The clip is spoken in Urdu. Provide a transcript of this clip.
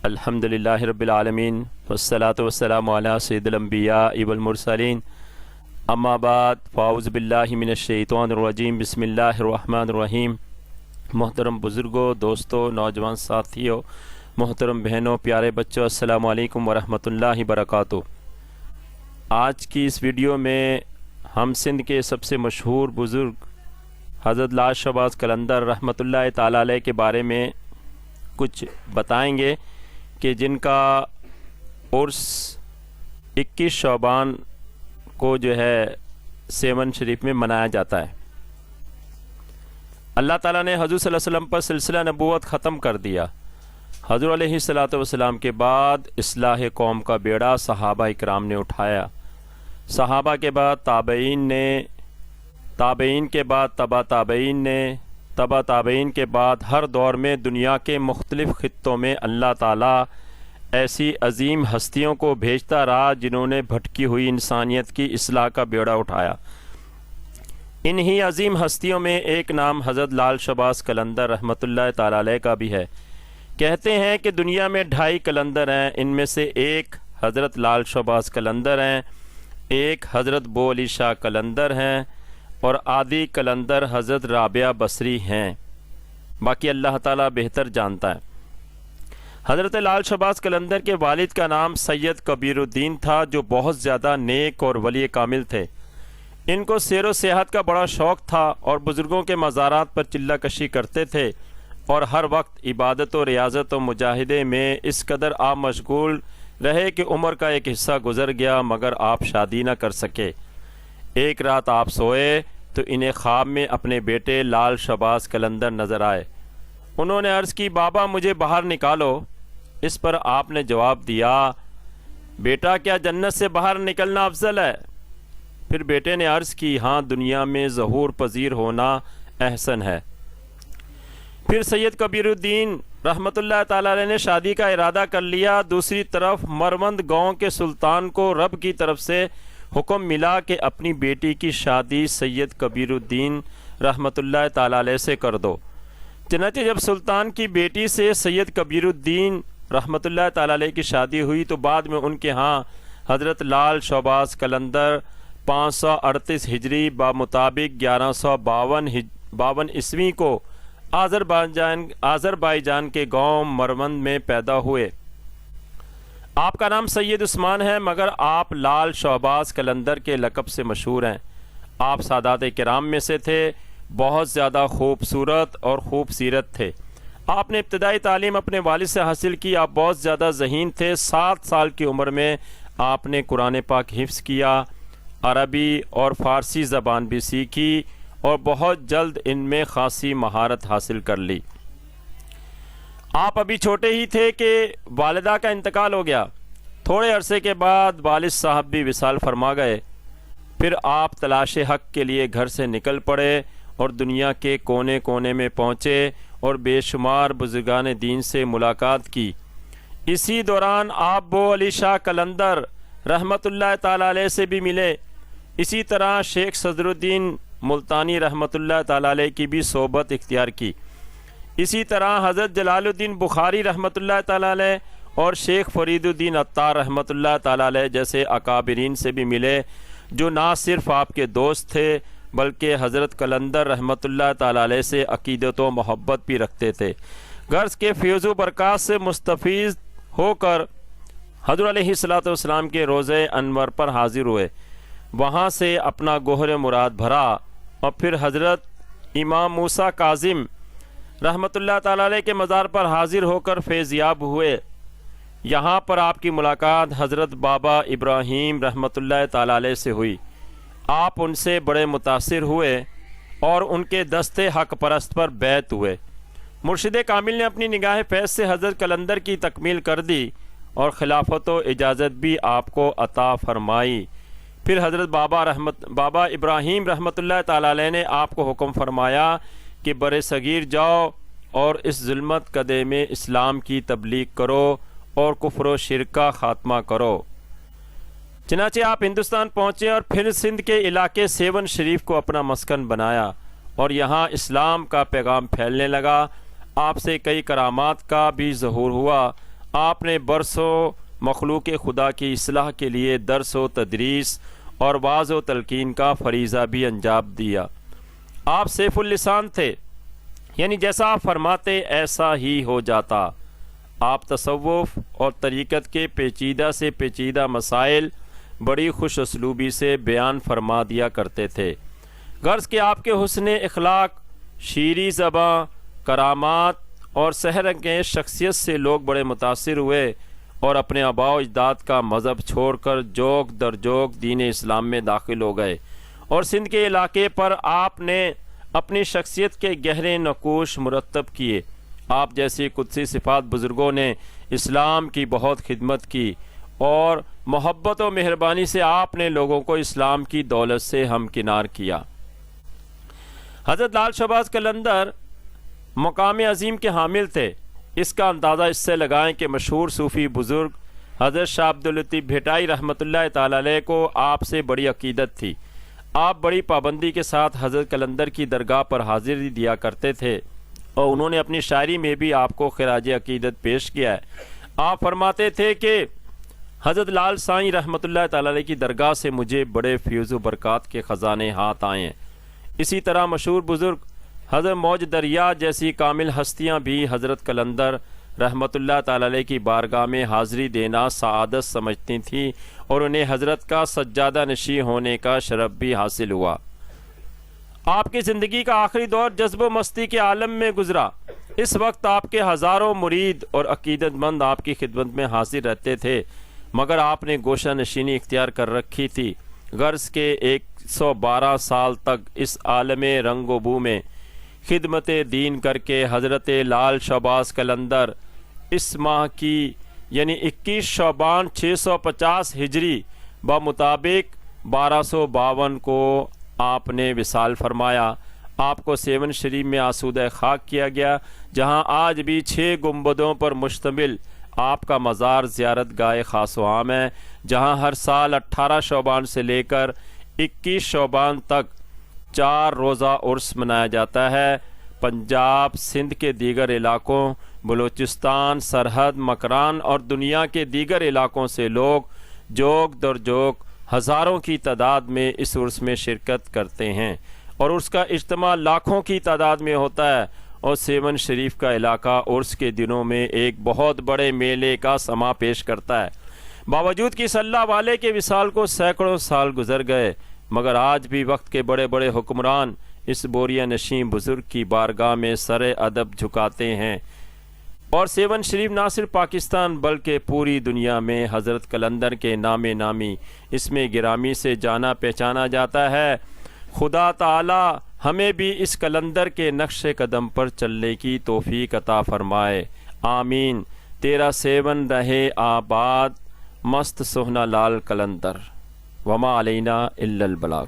الحمدللہ رب العالمین والصلاة والسلام علی سید الانبیاء والمرسلین اما بعد فاعوذ باللہ من الشیطان الرجیم بسم اللہ الرحمن الرحیم۔ محترم بزرگوں، دوستوں، نوجوان ساتھیوں، محترم بہنوں، پیارے بچوں، السلام علیکم ورحمۃ اللہ وبرکاتہ۔ آج کی اس ویڈیو میں ہم سندھ کے سب سے مشہور بزرگ حضرت لال شہباز قلندر رحمۃ اللہ تعالی علیہ کے بارے میں کچھ بتائیں گے کہ جن کا عرس 21 شعبان کو جو ہے سیون شریف میں منایا جاتا ہے۔ اللہ تعالیٰ نے حضور صلی اللہ علیہ وسلم پر سلسلہ نبوت ختم کر دیا۔ حضور علیہ السلام کے بعد اصلاح قوم کا بیڑا صحابہ اکرام نے اٹھایا، صحابہ کے بعد تابعین نے، تابعین کے بعد تبع تابعین نے، تبع تابعین کے بعد ہر دور میں دنیا کے مختلف خطوں میں اللہ تعالیٰ ایسی عظیم ہستیوں کو بھیجتا رہا جنہوں نے بھٹکی ہوئی انسانیت کی اصلاح کا بیڑا اٹھایا۔ انہی عظیم ہستیوں میں ایک نام حضرت لال شہباز قلندر رحمۃ اللہ تعالی علیہ کا بھی ہے۔ کہتے ہیں کہ دنیا میں 2.5 قلندر ہیں، ان میں سے ایک حضرت لال شہباز قلندر ہیں، ایک حضرت بو علی شاہ قلندر ہیں اور آدھی قلندر حضرت رابعہ بصری ہیں، باقی اللہ تعالیٰ بہتر جانتا ہے۔ حضرت لال شہباز قلندر کے والد کا نام سید کبیر الدین تھا، جو بہت زیادہ نیک اور ولی کامل تھے۔ ان کو سیر و سیاحت کا بڑا شوق تھا اور بزرگوں کے مزارات پر چلہ کشی کرتے تھے، اور ہر وقت عبادت و ریاضت و مجاہدے میں اس قدر آپ مشغول رہے کہ عمر کا ایک حصہ گزر گیا مگر آپ شادی نہ کر سکے۔ ایک رات آپ سوئے تو انہیں خواب میں اپنے بیٹے لال شہباز قلندر نظر آئے۔ انہوں نے عرض کی، بابا مجھے باہر نکالو۔ اس پر آپ نے جواب دیا، بیٹا کیا جنت سے باہر نکلنا افضل ہے؟ پھر بیٹے نے عرض کی، ہاں دنیا میں ظہور پذیر ہونا احسن ہے۔ پھر سید کبیر الدین رحمۃ اللہ تعالی علیہ نے شادی کا ارادہ کر لیا۔ دوسری طرف مروند گاؤں کے سلطان کو رب کی طرف سے حکم ملا کہ اپنی بیٹی کی شادی سید کبیر الدین رحمۃ اللہ تعالی علیہ سے کر دو۔ چنانچہ جب سلطان کی بیٹی سے سید کبیر الدین رحمۃ اللہ تعالی علیہ کی شادی ہوئی تو بعد میں ان کے ہاں حضرت لال شہباز قلندر 538 ہجری بمطابق 1152 عیسوی کو آذربائیجان کے گاؤں مروند میں پیدا ہوئے۔ آپ کا نام سید عثمان ہے مگر آپ لال شہباز قلندر کے لقب سے مشہور ہیں۔ آپ سادات کرام میں سے تھے، بہت زیادہ خوبصورت اور خوب سیرت تھے۔ آپ نے ابتدائی تعلیم اپنے والد سے حاصل کی۔ آپ بہت زیادہ ذہین تھے۔ 7 سال کی عمر میں آپ نے قرآن پاک حفظ کیا، عربی اور فارسی زبان بھی سیکھی اور بہت جلد ان میں خاصی مہارت حاصل کر لی۔ آپ ابھی چھوٹے ہی تھے کہ والدہ کا انتقال ہو گیا۔ تھوڑے عرصے کے بعد والد صاحب بھی وصال فرما گئے۔ پھر آپ تلاش حق کے لیے گھر سے نکل پڑے اور دنیا کے کونے کونے میں پہنچے اور بے شمار بزرگان دین سے ملاقات کی۔ اسی دوران آپ بو علی شاہ قلندر رحمۃ اللہ تعالی علیہ سے بھی ملے۔ اسی طرح شیخ صدر الدین ملتانی رحمۃ اللہ تعالی علیہ کی بھی صحبت اختیار کی۔ اسی طرح حضرت جلال الدین بخاری رحمۃ اللہ تعالی علیہ اور شیخ فرید الدین عطار رحمۃ اللہ تعالی علیہ جیسے اکابرین سے بھی ملے، جو نہ صرف آپ کے دوست تھے بلکہ حضرت قلندر رحمۃ اللہ تعالی علیہ سے عقیدت و محبت بھی رکھتے تھے۔ غرض کے فیض و برکات سے مستفیض ہو کر حضور علیہ السلام کے روضہ انور پر حاضر ہوئے، وہاں سے اپنا گوہر مراد بھرا اور پھر حضرت امام موسیٰ کاظم رحمۃ اللہ تعالی علیہ کے مزار پر حاضر ہو کر فیض یاب ہوئے۔ یہاں پر آپ کی ملاقات حضرت بابا ابراہیم رحمۃ اللہ تعالی علیہ سے ہوئی۔ آپ ان سے بڑے متاثر ہوئے اور ان کے دست حق پرست پر بیعت ہوئے۔ مرشد کامل نے اپنی نگاہ فیض سے حضرت قلندر کی تکمیل کر دی اور خلافت و اجازت بھی آپ کو عطا فرمائی۔ پھر حضرت بابا ابراہیم رحمۃ اللہ تعالی علیہ نے آپ کو حکم فرمایا کہ بر صغیر جاؤ اور اس ظلمت کدے میں اسلام کی تبلیغ کرو اور کفر و شرک کا خاتمہ کرو۔ چنانچہ آپ ہندوستان پہنچے اور پھر سندھ کے علاقے سیون شریف کو اپنا مسکن بنایا اور یہاں اسلام کا پیغام پھیلنے لگا۔ آپ سے کئی کرامات کا بھی ظہور ہوا۔ آپ نے برسوں مخلوق خدا کی اصلاح کے لیے درس و تدریس اور واعظ و تلقین کا فریضہ بھی انجام دیا۔ آپ سیف اللسان تھے، یعنی جیسا آپ فرماتے ایسا ہی ہو جاتا۔ آپ تصوف اور طریقت کے پیچیدہ سے پیچیدہ مسائل بڑی خوش اسلوبی سے بیان فرما دیا کرتے تھے۔ غرض کہ آپ کے حسن اخلاق، شیریں زباں، کرامات اور سحر انگیز شخصیت سے لوگ بڑے متاثر ہوئے اور اپنے آباء و اجداد کا مذہب چھوڑ کر جوک در جوک دین اسلام میں داخل ہو گئے، اور سندھ کے علاقے پر آپ نے اپنی شخصیت کے گہرے نقوش مرتب کیے۔ آپ جیسی قدسی صفات بزرگوں نے اسلام کی بہت خدمت کی، اور محبت و مہربانی سے آپ نے لوگوں کو اسلام کی دولت سے ہمکنار کیا۔ حضرت لال شہباز قلندر مقام عظیم کے حامل تھے۔ اس کا اندازہ اس سے لگائیں کہ مشہور صوفی بزرگ حضرت شاہ عبداللطیف بھٹائی رحمۃ اللہ تعالی علیہ کو آپ سے بڑی عقیدت تھی۔ آپ بڑی پابندی کے ساتھ حضرت قلندر کی درگاہ پر حاضری دیا کرتے تھے، اور انہوں نے اپنی شاعری میں بھی آپ کو خراج عقیدت پیش کیا ہے۔ آپ فرماتے تھے کہ حضرت لال سائیں رحمۃ اللہ تعالی علیہ کی درگاہ سے مجھے بڑے فیض و برکات کے خزانے ہاتھ آئے ہیں۔ اسی طرح مشہور بزرگ حضرت موج دریا جیسی کامل ہستیاں بھی حضرت قلندر رحمۃ اللہ تعالی علیہ کی بارگاہ میں حاضری دینا سعادت سمجھتی تھیں، اور انہیں حضرت کا سجادہ نشین ہونے کا شرف بھی حاصل ہوا۔ آپ کی زندگی کا آخری دور جذب و مستی کے عالم میں گزرا۔ اس وقت آپ کے ہزاروں مرید اور عقیدت مند آپ کی خدمت میں حاضر رہتے تھے، مگر آپ نے گوشہ نشینی اختیار کر رکھی تھی۔ غرض کے 112 سال تک اس عالم رنگ و بو میں خدمت دین کر کے حضرت لال شہباز قلندر اس ماہ کی یعنی 21 شعبان 650 ہجری بمطابق 1252 کو آپ نے وصال فرمایا۔ آپ کو سیون شریف میں آسودہ خاک کیا گیا، جہاں آج بھی 6 گنبدوں پر مشتمل آپ کا مزار زیارت گاہ خاص و عام ہے، جہاں ہر سال 18 شعبان سے لے کر 21 شعبان تک 4 روزہ عرس منایا جاتا ہے۔ پنجاب، سندھ کے دیگر علاقوں، بلوچستان، سرحد، مکران اور دنیا کے دیگر علاقوں سے لوگ جوک در جوک ہزاروں کی تعداد میں اس عرس میں شرکت کرتے ہیں، اور عرس کا اجتماع لاکھوں کی تعداد میں ہوتا ہے، اور سیون شریف کا علاقہ عرس کے دنوں میں ایک بہت بڑے میلے کا سما پیش کرتا ہے۔ باوجود کہ اس اللہ والے کے وصال کو سینکڑوں سال گزر گئے، مگر آج بھی وقت کے بڑے بڑے حکمران اس بوریہ نشین بزرگ کی بارگاہ میں سر ادب جھکاتے ہیں، اور سیون شریف نہ صرف پاکستان بلکہ پوری دنیا میں حضرت قلندر کے نام نامی اس میں گرامی سے جانا پہچانا جاتا ہے۔ خدا تعالی ہمیں بھی اس قلندر کے نقش قدم پر چلنے کی توفیق عطا فرمائے، آمین۔ تیرا سیون رہے آباد، مست سہنا لال قلندر، وما علینا الا البلاغ۔